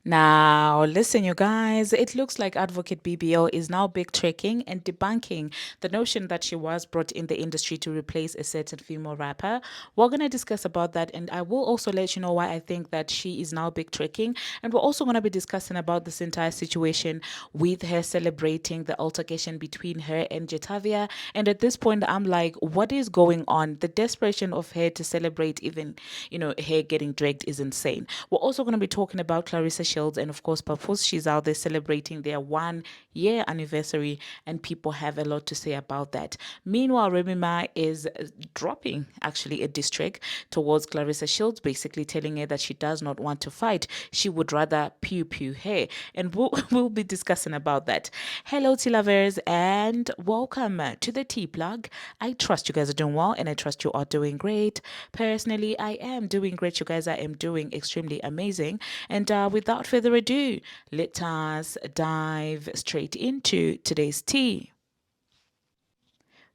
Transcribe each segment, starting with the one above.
Now, listen, you guys, it looks like Advocate BBL is now backtracking and debunking the notion that she was brought in the industry to replace a certain female rapper. We're going to discuss about that, and I will also let you know why I think that she is now backtracking. And we're also going to be discussing about this entire situation with her celebrating the altercation between her and Jatavia. And at this point, I'm like, what is going on? The desperation of her to celebrate, even, her getting dragged is insane. We're also going to be talking about Clarissa Shields and, of course, Papoose. She's out there celebrating their 1 year anniversary, and people have a lot to say about that. Meanwhile, Remy Ma is dropping actually a diss track towards Clarissa Shields, basically telling her that she does not want to fight. She would rather pew pew her. And we'll be discussing about that. Hello, tea lovers, and welcome to the tea plug. I trust you guys are doing well, and I trust you are doing great. Personally, I am doing great. You guys, I am doing extremely amazing. And without further ado, let us dive straight into today's tea.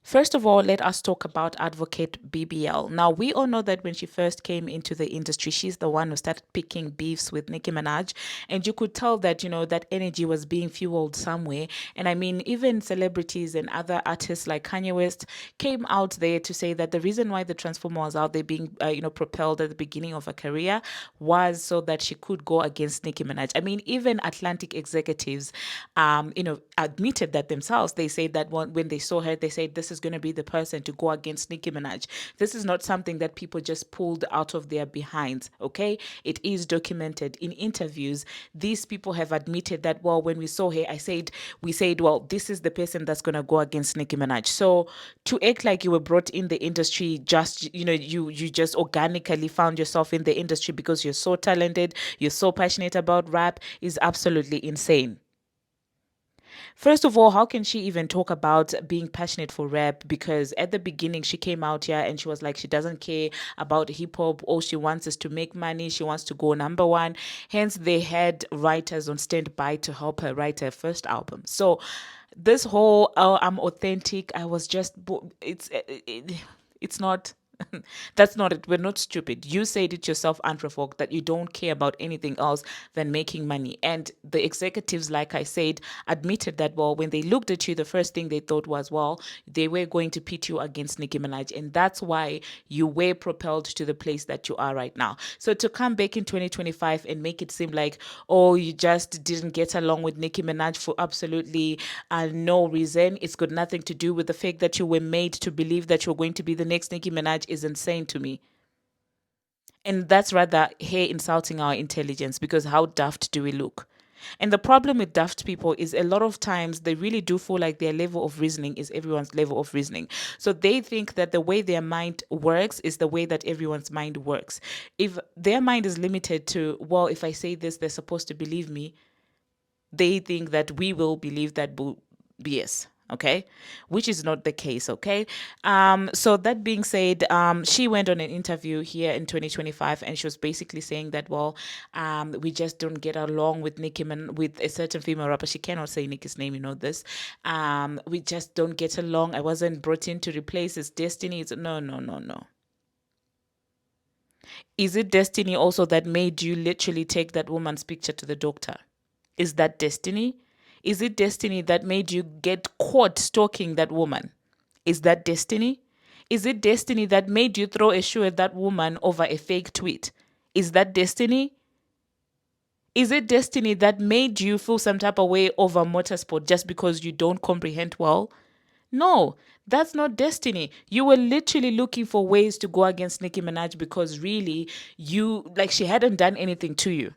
First of all, let us talk about Advocate BBL. Now, we all know that when she first came into the industry, she's the one who started picking beefs with Nicki Minaj. And you could tell that, that energy was being fueled somewhere. And I mean, even celebrities and other artists like Kanye West came out there to say that the reason why the Transformer was out there being, propelled at the beginning of her career was so that she could go against Nicki Minaj. I mean, even Atlantic executives, admitted that themselves. They said that when they saw her, they said, this is going to be the person to go against Nicki Minaj. This is not something that people just pulled out of their behinds, okay? It is documented in interviews. These people have admitted that, well, when we saw her, we said, well, this is the person that's going to go against Nicki Minaj. So to act like you were brought in the industry, just, you just organically found yourself in the industry because you're so talented, you're so passionate about rap, is absolutely insane. First of all, how can she even talk about being passionate for rap? Because at the beginning, she came out here and she was like, she doesn't care about hip hop. All she wants is to make money. She wants to go number one. Hence, they had writers on standby to help her write her first album. So, this whole I'm authentic. I was just it's not. That's not it. We're not stupid. You said it yourself, unprovoked, that you don't care about anything else than making money. And the executives, like I said, admitted that, well, when they looked at you, the first thing they thought was, well, they were going to pit you against Nicki Minaj. And that's why you were propelled to the place that you are right now. So to come back in 2025 and make it seem like, oh, you just didn't get along with Nicki Minaj for absolutely no reason. It's got nothing to do with the fact that you were made to believe that you're going to be the next Nicki Minaj is insane to me. And that's rather her insulting our intelligence, because how daft do we look? And the problem with daft people is a lot of times they really do feel like their level of reasoning is everyone's level of reasoning. So they think that the way their mind works is the way that everyone's mind works. If their mind is limited to, well, if I say this, they're supposed to believe me, they think that we will believe that BS. Okay, which is not the case. Okay, so that being said, she went on an interview here in 2025, and she was basically saying that, well, we just don't get along with Nicki and with a certain female rapper. She cannot say Nicki's name, you know this. We just don't get along. I wasn't brought in to replace his destiny. It's no, no, no, no. Is it destiny also that made you literally take that woman's picture to the doctor? Is that destiny? Is it destiny that made you get caught stalking that woman? Is that destiny? Is it destiny that made you throw a shoe at that woman over a fake tweet? Is that destiny? Is it destiny that made you feel some type of way over motorsport just because you don't comprehend well? No, that's not destiny. You were literally looking for ways to go against Nicki Minaj because really she hadn't done anything to you.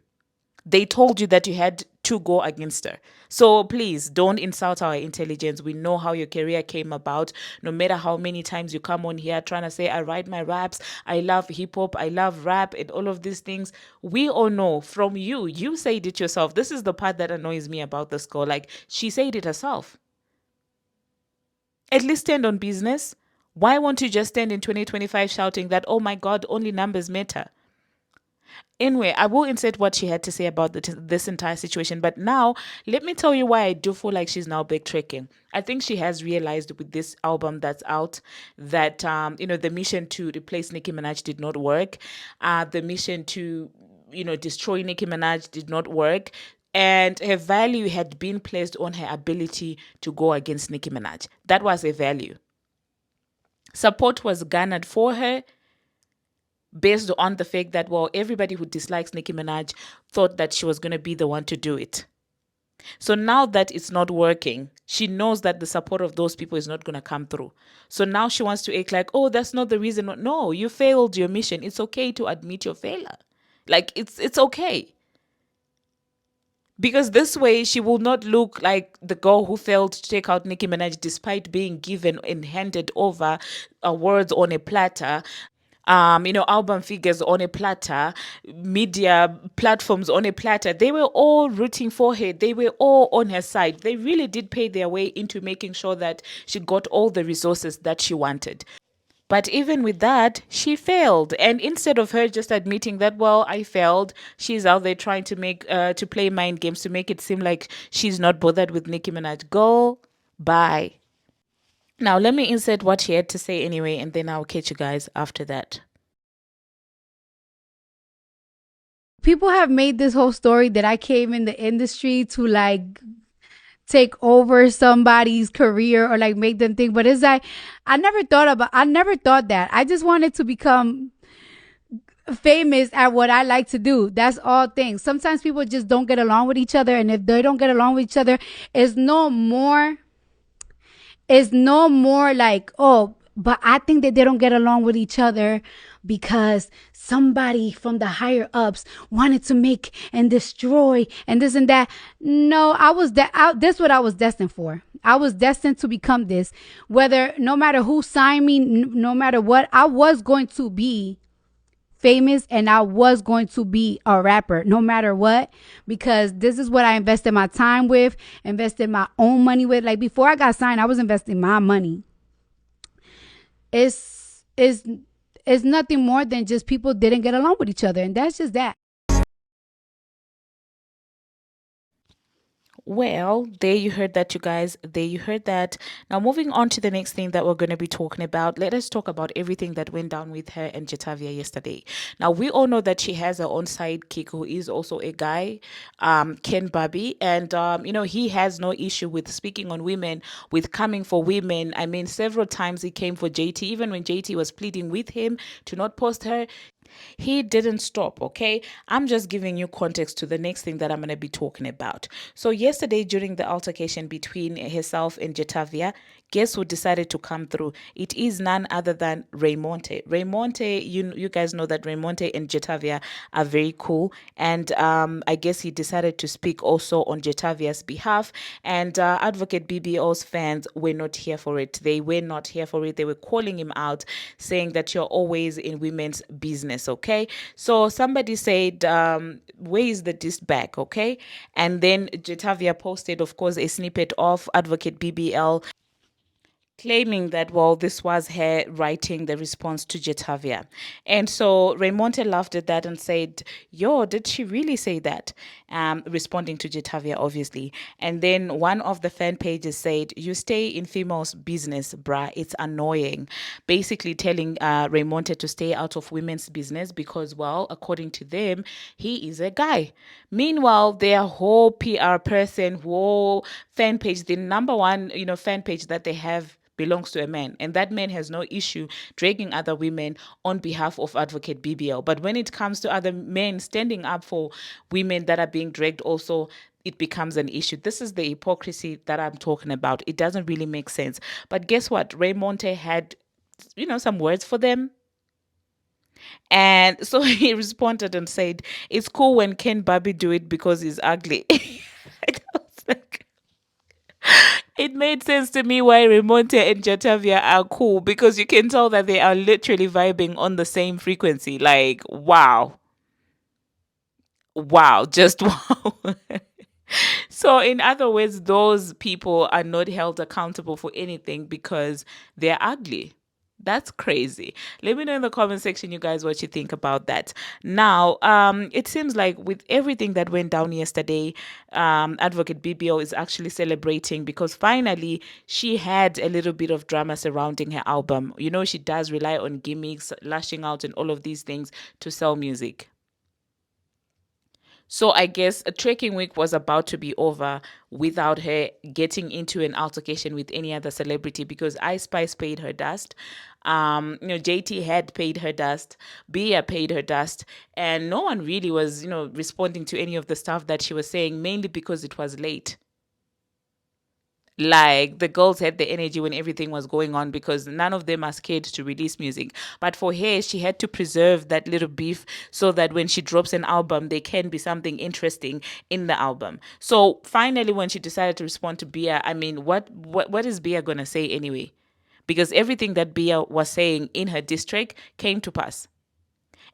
They told you that you had to go against her. So please don't insult our intelligence. We know how your career came about. No matter how many times you come on here trying to say, I write my raps, I love hip hop, I love rap, and all of these things, we all know from you. You said it yourself. This is the part that annoys me about this girl. Like, she said it herself. At least stand on business. Why won't you just stand in 2025 shouting that, oh my God, only numbers matter? Anyway, I will insert what she had to say about this entire situation. But now, let me tell you why I do feel like she's now backtracking. I think she has realized with this album that's out that, the mission to replace Nicki Minaj did not work. The mission to destroy Nicki Minaj did not work. And her value had been placed on her ability to go against Nicki Minaj. That was a value. Support was garnered for her based on the fact that, well, everybody who dislikes Nicki Minaj thought that she was going to be the one to do it. So now that it's not working, she knows that the support of those people is not going to come through. So now she wants to act like, oh, that's not the reason. No, you failed your mission. It's okay to admit your failure. Like, it's okay. Because this way she will not look like the girl who failed to take out Nicki Minaj despite being given and handed over awards on a platter, album figures on a platter, media platforms on a platter. They were all rooting for her. They were all on her side. They really did pay their way into making sure that she got all the resources that she wanted. But even with that, she failed. And instead of her just admitting that, well, I failed, she's out there trying to play mind games to make it seem like she's not bothered with Nicki Minaj. Go, bye. Now, let me insert what she had to say anyway, and then I'll catch you guys after that. People have made this whole story that I came in the industry to like take over somebody's career or like make them think, but it's like I never thought that. I just wanted to become famous at what I like to do. That's all things. Sometimes people just don't get along with each other, and if they don't get along with each other, it's no more like, oh, but I think that they don't get along with each other because somebody from the higher ups wanted to make and destroy and this and that. No, this is what I was destined for. I was destined to become this. Whether, no matter who signed me, no matter what, I was going to be famous and I was going to be a rapper no matter what, because this is what I invested my time with, invested my own money with. Like, before I got signed, I was investing my money. It's nothing more than just people didn't get along with each other, and that's just that. Well, there you heard that, you guys. There you heard that. Now, moving on to the next thing that we're going to be talking about, let us talk about everything that went down with her and Jatavia yesterday. Now, we all know that she has her own sidekick who is also a guy, Ken Barbie, and he has no issue with speaking on women, with coming for women. I mean, several times he came for JT, even when JT was pleading with him to not post her. He didn't stop, okay? I'm just giving you context to the next thing that I'm going to be talking about. So, yesterday, during the altercation between herself and Jatavia, guess who decided to come through? It is none other than Raymonte. Raymonte, you guys know that Raymonte and Jatavia are very cool. And I guess he decided to speak also on Jatavia's behalf. And Advocate BBO's fans were not here for it. They were not here for it. They were calling him out, saying that you're always in women's business, okay? So somebody said, where is the disc back, okay? And then Jatavia posted, of course, a snippet of Advocate BBL claiming that, well, this was her writing the response to Jatavia. And so Raymonte laughed at that and said, yo, did she really say that? Responding to Jatavia, obviously. And then one of the fan pages said, you stay in females' business, bruh. It's annoying. Basically telling Raymonte to stay out of women's business because, well, according to them, he is a guy. Meanwhile, their whole PR person, whole fan page, the number one, fan page that they have belongs to a man, and that man has no issue dragging other women on behalf of Advocate BBL. But when it comes to other men standing up for women that are being dragged also, it becomes an issue. This is the hypocrisy that I'm talking about. It doesn't really make sense. But guess what? Raymonte had, some words for them. And so he responded and said, it's cool when Ken Barbie do it because he's ugly. I was like, it made sense to me why Raymonte and Jatavia are cool, because you can tell that they are literally vibing on the same frequency. Like, wow. Wow. Just wow. So, in other words, those people are not held accountable for anything because they're ugly. That's crazy. Let me know in the comment section, you guys, what you think about that. Now, it seems like with everything that went down yesterday, Advocate BBO is actually celebrating because finally she had a little bit of drama surrounding her album. She does rely on gimmicks, lashing out, and all of these things to sell music. So I guess a trekking week was about to be over without her getting into an altercation with any other celebrity, because Ice Spice paid her dust. JT had paid her dust, Bia paid her dust, and no one really was, responding to any of the stuff that she was saying, mainly because it was late. Like, the girls had the energy when everything was going on, because none of them are scared to release music. But for her, she had to preserve that little beef so that when she drops an album, there can be something interesting in the album. So finally, when she decided to respond to Bia, I mean, what is Bia gonna say anyway? Because everything that Bia was saying in her district came to pass.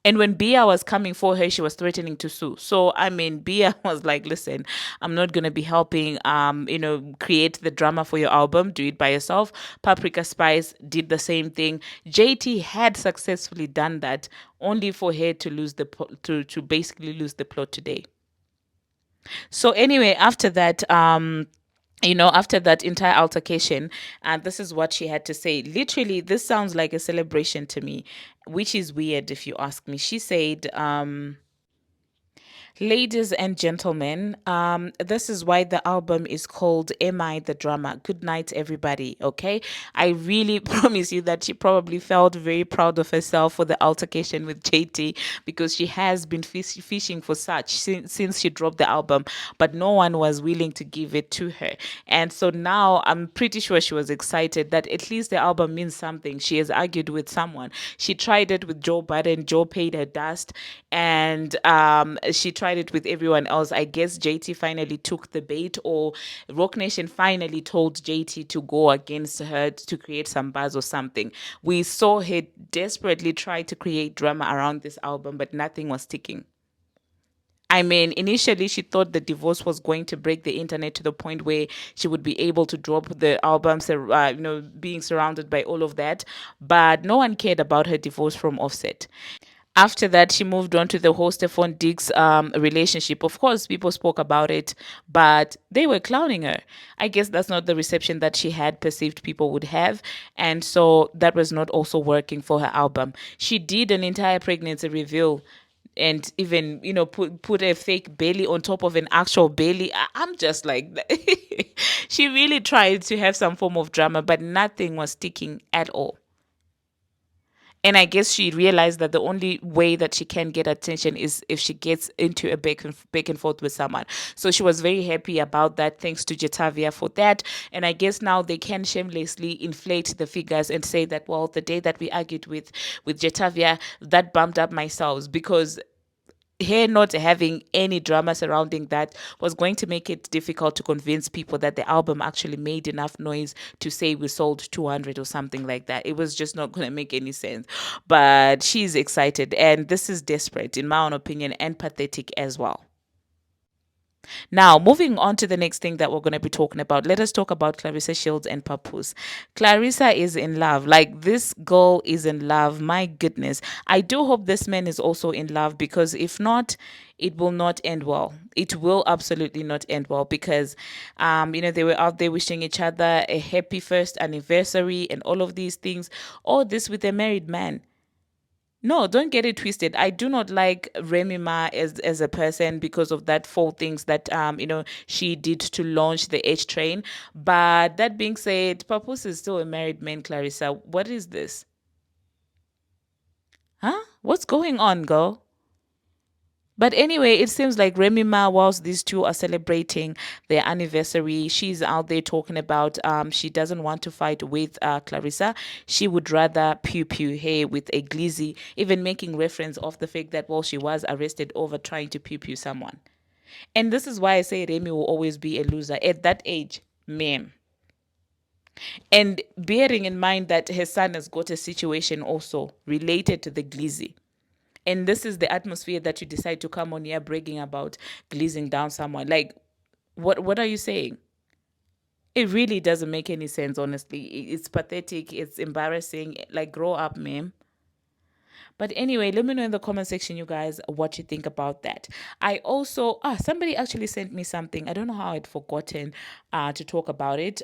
And when Bia was coming for her, she was threatening to sue. So I mean, Bia was like, "Listen, I'm not gonna be helping. Create the drama for your album. Do it by yourself." Paprika Spice did the same thing. JT had successfully done that, only for her to lose to basically lose the plot today. So anyway, after that, after that entire altercation, and this is what she had to say. Literally, this sounds like a celebration to me, which is weird if you ask me. She said, "Ladies and gentlemen, this is why the album is called Am I the Drama? Good night, everybody." Okay. I really promise you that she probably felt very proud of herself for the altercation with JT, because she has been fishing for such since she dropped the album, but no one was willing to give it to her. And so now I'm pretty sure she was excited that at least the album means something. She has argued with someone. She tried it with Joe Budden. Joe paid her dust, and she tried it with everyone else. I guess JT finally took the bait, or Rock Nation finally told JT to go against her to create some buzz or something. We saw her desperately try to create drama around this album, but nothing was sticking. I mean, initially she thought the divorce was going to break the internet to the point where she would be able to drop the album, being surrounded by all of that. But no one cared about her divorce from Offset. After that, she moved on to the whole Stephon Diggs relationship. Of course, people spoke about it, but they were clowning her. I guess that's not the reception that she had perceived people would have. And so that was not also working for her album. She did an entire pregnancy reveal, and even put a fake belly on top of an actual belly. I'm just like, she really tried to have some form of drama, but nothing was sticking at all. And I guess she realized that the only way that she can get attention is if she gets into a back and forth with someone. So she was very happy about that. Thanks to Jatavia for that. And I guess now they can shamelessly inflate the figures and say that, well, the day that we argued with Jatavia, that bumped up my sales, because her not having any drama surrounding that was going to make it difficult to convince people that the album actually made enough noise to say we sold 200 or something like that. It was just not going to make any sense. But she's excited, and this is desperate, in my own opinion, and pathetic as well. Now, moving on to the next thing that we're going to be talking about, let us talk about Clarissa Shields and Papoose. Clarissa is in love. Like, this girl is in love. My goodness. I do hope this man is also in love, because if not, it will not end well. It will absolutely not end well, because, they were out there wishing each other a happy first anniversary and all of these things. All this with a married man. No, don't get it twisted. I do not like Remy Ma as a person because of that four things that she did to launch the H train. But that being said, Papoose is still a married man, Clarissa. What is this? Huh? What's going on, girl? But anyway, it seems like Remy Ma, whilst these two are celebrating their anniversary, she's out there talking about she doesn't want to fight with Clarissa. She would rather pew pew hey with a glizzy, even making reference of the fact that, well, she was arrested over trying to pew pew someone. And this is why I say Remy will always be a loser at that age, ma'am. And bearing in mind that her son has got a situation also related to the glizzy. And this is the atmosphere that you decide to come on here bragging about glazing down someone. Like, what are you saying? It really doesn't make any sense, honestly. It's pathetic. It's embarrassing. Like, grow up, ma'am. But anyway, let me know in the comment section, you guys, what you think about that. I also, somebody actually sent me something. I don't know how I'd forgotten to talk about it.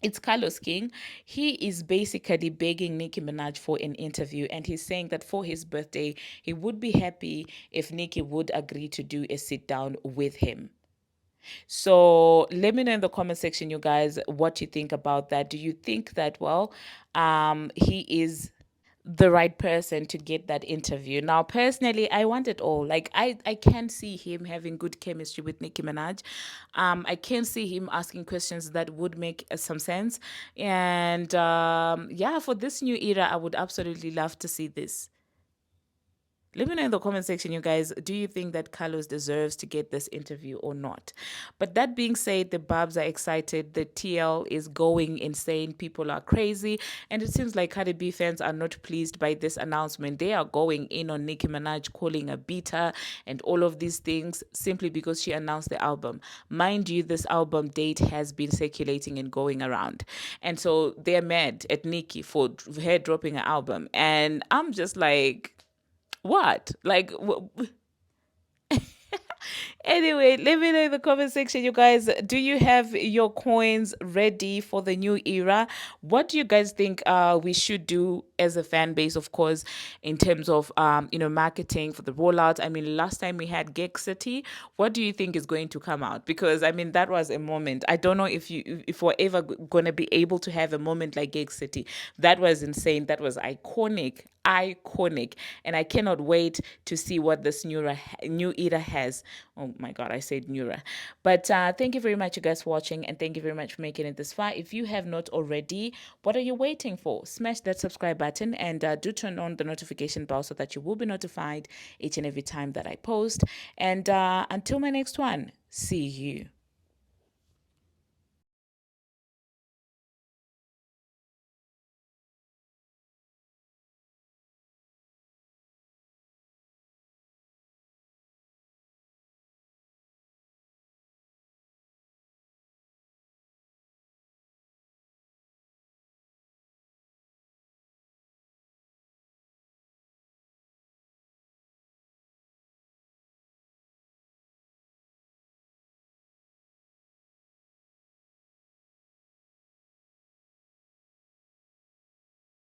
It's Carlos King. He is basically begging Nicki Minaj for an interview, and he's saying that for his birthday, he would be happy if Nicki would agree to do a sit down with him. So let me know in the comment section, you guys, what you think about that. Do you think that, well, he is the right person to get that interview? Now, personally, I want it all. Like, I can see him having good chemistry with Nicki Minaj. I can see him asking questions that would make some sense. And yeah, for this new era, I would absolutely love to see this. Let me know in the comment section, you guys, do you think that Carlos deserves to get this interview or not? But that being said, the Babs are excited. The TL is going insane. People are crazy. And it seems like Cardi B fans are not pleased by this announcement. They are going in on Nicki Minaj, calling a beta and all of these things simply because she announced the album. Mind you, this album date has been circulating and going around. And so they're mad at Nicki for her dropping an album. And I'm just like, what? Like, anyway, let me know in the comment section, you guys. Do you have your coins ready for the new era? What do you guys think we should do as a fan base, of course, in terms of marketing for the rollout? I mean, last time we had Gig City. What do you think is going to come out? Because I mean, that was a moment. I don't know if we're ever going to be able to have a moment like Gig City. That was insane. That was iconic, and I cannot wait to see what this new era has. Oh my god, I said neura. But thank you very much, you guys, for watching, and thank you very much for making it this far. If you have not already, what are you waiting for? Smash that subscribe button, and do turn on the notification bell so that you will be notified each and every time that I post. And until my next one, see you.